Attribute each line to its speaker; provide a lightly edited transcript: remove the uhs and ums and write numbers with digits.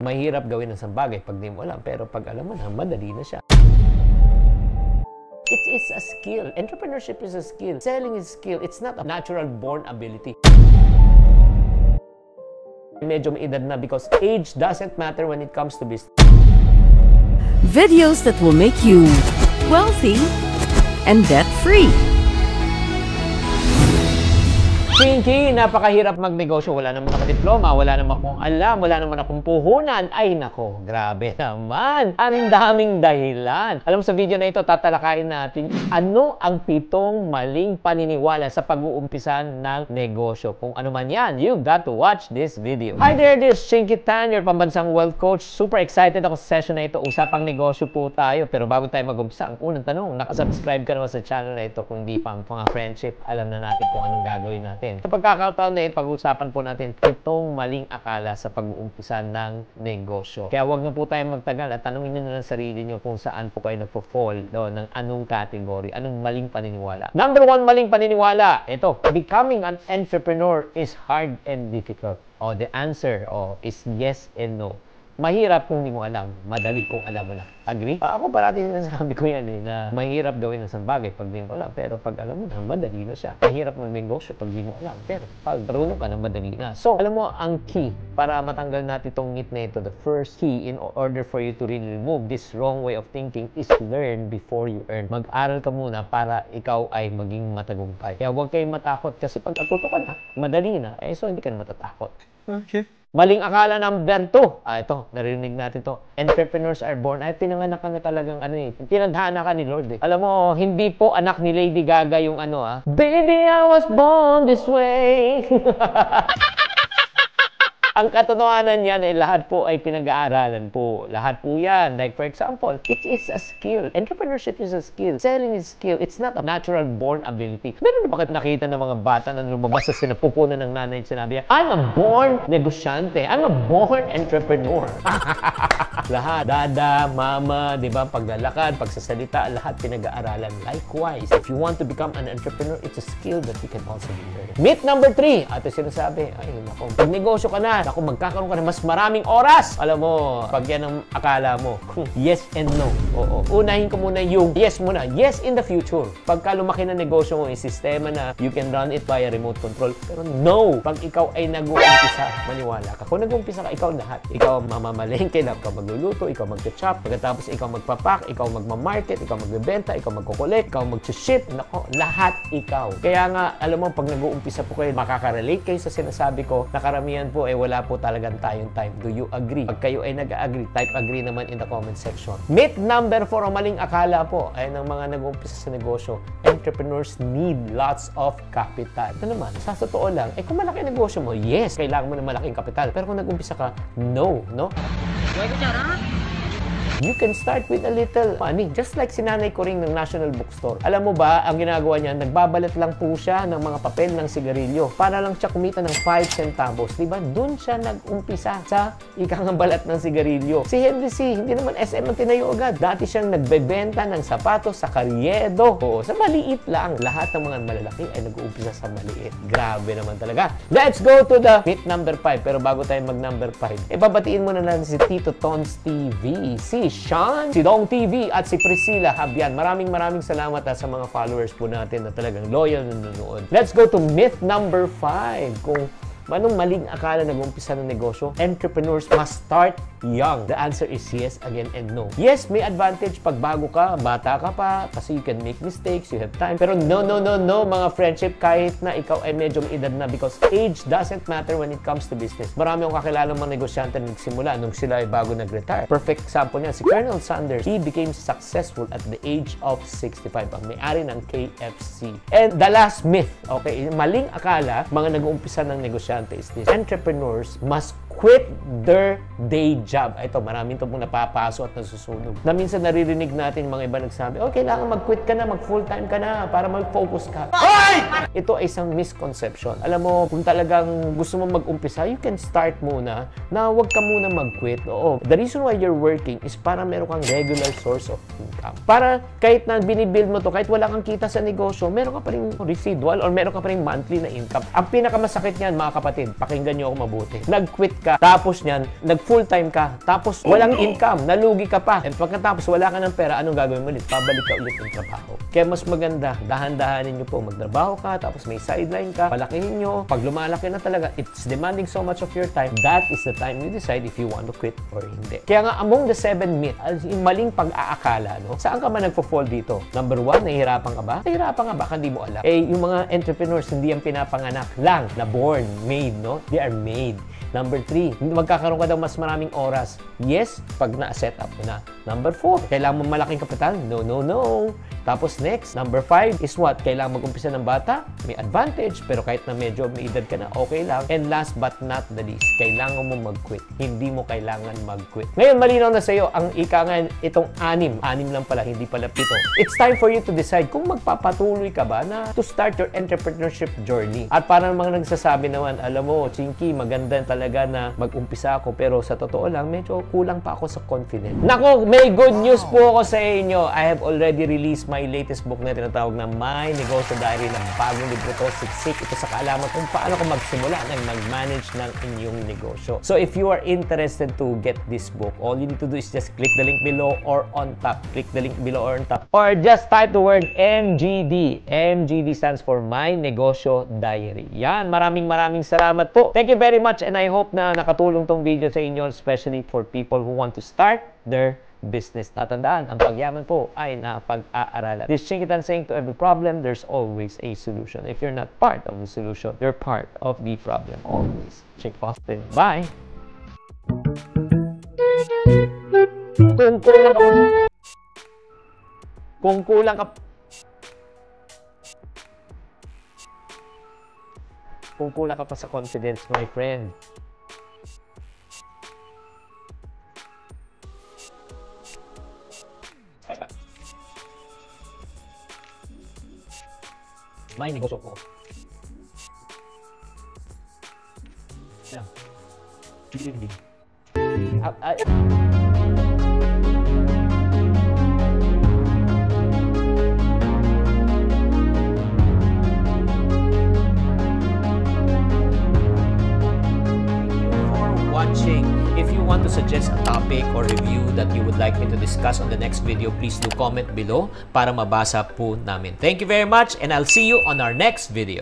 Speaker 1: Mahirap gawin ang isang bagay pag di mo alam, pero pag alam mo na, madali na siya. It's a skill. Entrepreneurship is a skill. Selling is a skill. It's not a natural born ability. Medyo may edad na because age doesn't matter when it comes to business.
Speaker 2: Videos that will make you wealthy and debt-free.
Speaker 1: Pinky, napakahirap magnegosyo. Wala naman akong diploma, wala naman akong alam, wala naman akong puhunan. Ay nako, grabe naman. Ang daming dahilan. Alam mo, sa video na ito, tatalakayin natin ano ang 7 maling paniniwala sa pag-uumpisan ng negosyo. Kung ano man yan, you got to watch this video. Hi there, this is Chinky Tan, your pambansang wealth coach. Super excited ako sa session na ito. Usapang negosyo po tayo. Pero bago tayo mag-umpisa, ang unang tanong, nakasubscribe ka naman sa channel na ito. Kung di pa, mga friendship, alam na natin kung anong gagawin natin. Sa pagkakataon na ito, pag-usapan po natin 7 maling akala sa pag-uumpisa ng negosyo. Kaya huwag na po tayo magtagal at tanungin nyo na lang sarili nyo kung saan po kayo nagpo-fall ng anong category, anong maling paniniwala. Number 1 maling paniniwala, ito, becoming an entrepreneur is hard and difficult. The answer is yes and no. Mahirap kung hindi mo alam, madali kung alam mo na. Agree? Ako parati sinasabi ko yan na mahirap gawin ng isang bagay pag di mo alam. Pero pag alam mo na, madali na siya. Mahirap mag-negosyo pag di mo alam. Pero pag marunong ka na, madali na. So, alam mo, ang key para matanggal natin itong myth na ito, the first key in order for you to really remove this wrong way of thinking is learn before you earn. Mag-aral ka muna para ikaw ay maging matagumpay. Kaya huwag kayong matakot kasi pag natuto ka na, madali na. So hindi ka na matatakot. Okay. Maling akala number 2. Ito, narinig natin to. Entrepreneurs are born. Pinanganak ka na talagang tinadhana ka ni Lord. Alam mo, hindi po anak ni Lady Gaga yung Baby, I was born this way. Ang katotohanan yan lahat po ay pinag-aaralan po. Lahat po yan. Like for example, it is a skill. Entrepreneurship is a skill. Selling is a skill. It's not a natural born ability. Meron ba kayo nakita ng mga bata na lumabas sa sinapupunan ng nanay at sinabi, I'm a born negosyante. I'm a born entrepreneur. Lahat. Dada, mama, di ba? Paglalakad, pagsasalita, lahat pinag-aaralan. Likewise, if you want to become an entrepreneur, it's a skill that you can also be learning. Myth number 3. Ito sinasabi, ay nako, pag negosyo ka na, ako magkakaroon ka ng mas maraming oras. Alam mo, pag yan ang akala mo, yes and no. Oo. Unahin ko muna yung yes muna. Yes in the future. Pagka lumaki na negosyo mo, yung sistema na you can run it via remote control. Pero no, pag ikaw ay nag-uumpisa, maniwala ka. Kung nag-uumpisa ka, ikaw lahat. Ikaw mamamalengke, ikaw magluluto, ikaw mag-chop, pagkatapos ikaw magpapak, ikaw magmamarket, ikaw magbebenta, ikaw magkukulit, ikaw mag-ship. Nako, lahat ikaw. Kaya nga, alam mo, pag nag-uumpisa po kayo, makaka-relate kayo sa sinasabi ko, nakaramihan po ay wala po talagang tayong time. Do you agree? Pag kayo ay nag-agree, type agree naman in the comment section. Myth number 4, o maling akala po ay ng mga nag-uumpisa sa negosyo, entrepreneurs need lots of capital. Ito naman, sa totoo lang, kung malaki ang negosyo mo, yes, kailangan mo ng malaking kapital. Pero kung nag-umpisa ka, no. You can start with a little money. Just like si Nanay Coring ng National Bookstore. Alam mo ba, ang ginagawa niya, nagbabalat lang po siya ng mga papel ng sigarilyo para lang siya kumita ng 5 centavos. Diba? Doon siya nag-umpisa sa ikang balat ng sigarilyo. Si Henry C., hindi naman SM ang tinayo agad. Dati siyang nagbebenta ng sapatos sa Carriedo. Oo, sa maliit lang. Lahat ng mga malalaki ay nag-uumpisa sa maliit. Grabe naman talaga. Let's go to the myth number 5. Pero bago tayo mag number 5, babatiin mo na lang si Tito Tons TV, si Sean, si Dong TV, at si Priscilla Habian. Maraming salamat sa mga followers po natin na talagang loyal na nanonood. Let's go to myth number 5. Kung anong maling akala nag-umpisa ng negosyo, entrepreneurs must start young. The answer is yes again and no. Yes, may advantage pag bago ka, bata ka pa, kasi you can make mistakes, you have time. Pero no, mga friendship, kahit na ikaw ay medyo may edad na, because age doesn't matter when it comes to business. Marami akong kakilala mga negosyante na nagsimula nung sila ay bago nag-retire. Perfect example niya, si Colonel Sanders. He became successful at the age of 65. Ang may-ari ng KFC. And the last myth, okay, maling akala, mga nag-uumpisa ng negosyante is this: entrepreneurs must quit their day job. Ito, maraming ito pong napapaso at nasusunog. Na minsan naririnig natin mga iba nagsabi, kailangan mag-quit ka na, mag-full-time ka na para mag-focus ka. Hoy! Ito ay isang misconception. Alam mo, kung talagang gusto mo mag-umpisa, you can start muna na huwag ka muna mag-quit. Oo. The reason why you're working is para meron kang regular source of income. Para kahit na binibuild mo to, kahit wala kang kita sa negosyo, meron ka pa rin residual or meron ka pa rin monthly na income. Ang pinakamasakit niyan, mga kapatid, pakinggan niyo ako mabuti. Nag-quit ka, tapos niyan, nag-full-time ka, tapos walang income, nalugi ka pa. And pagkatapos wala ka ng pera, anong gagawin mo ulit? Pabalik ka ulit ng trabaho. Kaya mas maganda, dahan-dahanin nyo po, magtrabaho ka, tapos may sideline ka, palakihin nyo. Pag lumalaki na talaga, it's demanding so much of your time, that is the time you decide if you want to quit or hindi. Kaya nga, among the 7 myths, yung maling pag-aakala, no? Saan ka ba nagpo-fall dito? Number 1, nahihirapan ka ba? Nahihirapan ka ba? Hindi mo alam. Yung mga entrepreneurs, hindi yan pinapanganak lang, na born, made, no? They are made. Number 3, magkakaroon ka daw mas maraming oras. Yes, pag na-set up mo na. Number 4, kailangan mo malaking kapital? No, no, no. Tapos next, number 5 is what? Kailangan mag-umpisa ng bata? May advantage, pero kahit na medyo may edad ka na, okay lang. And last but not the least, kailangan mo mag-quit. Hindi mo kailangan mag-quit. Ngayon, malinaw na sa'yo, ang ika nga itong 6 lang pala, hindi pala 7. It's time for you to decide kung magpapatuloy ka ba na to start your entrepreneurship journey. At para mga nagsasabi naman, alam mo, Chinky, maganda talaga na mag-umpisa ako, pero sa totoo lang, medyo kulang pa ako sa confidence. Nako, may good news po ako sa inyo. I have already released my latest book na tinatawag na My Negosyo Diary, na bagong libro to, siksik ito sa kaalaman kung paano ka magsimula ng mag-manage ng inyong negosyo. So if you are interested to get this book, all you need to do is just click the link below or on top. Click the link below or on top. Or just type the word MGD. MGD stands for My Negosyo Diary. Yan, maraming salamat po. Thank you very much, and I hope na nakatulong tong video sa inyo, especially for people who want to start their business. Tatandaan, ang pagyaman po ay napag-aaralan. This Chinkitan saying, to every problem, there's always a solution. If you're not part of the solution, you're part of the problem. Always. Chink Austin. Bye! Kung kulang ka pa sa confidence, my friend, may negosyo ko. Yan. Watching. If you want to suggest a topic or review that you would like me to discuss on the next video, please do comment below para mabasa po namin. Thank you very much, and I'll see you on our next video.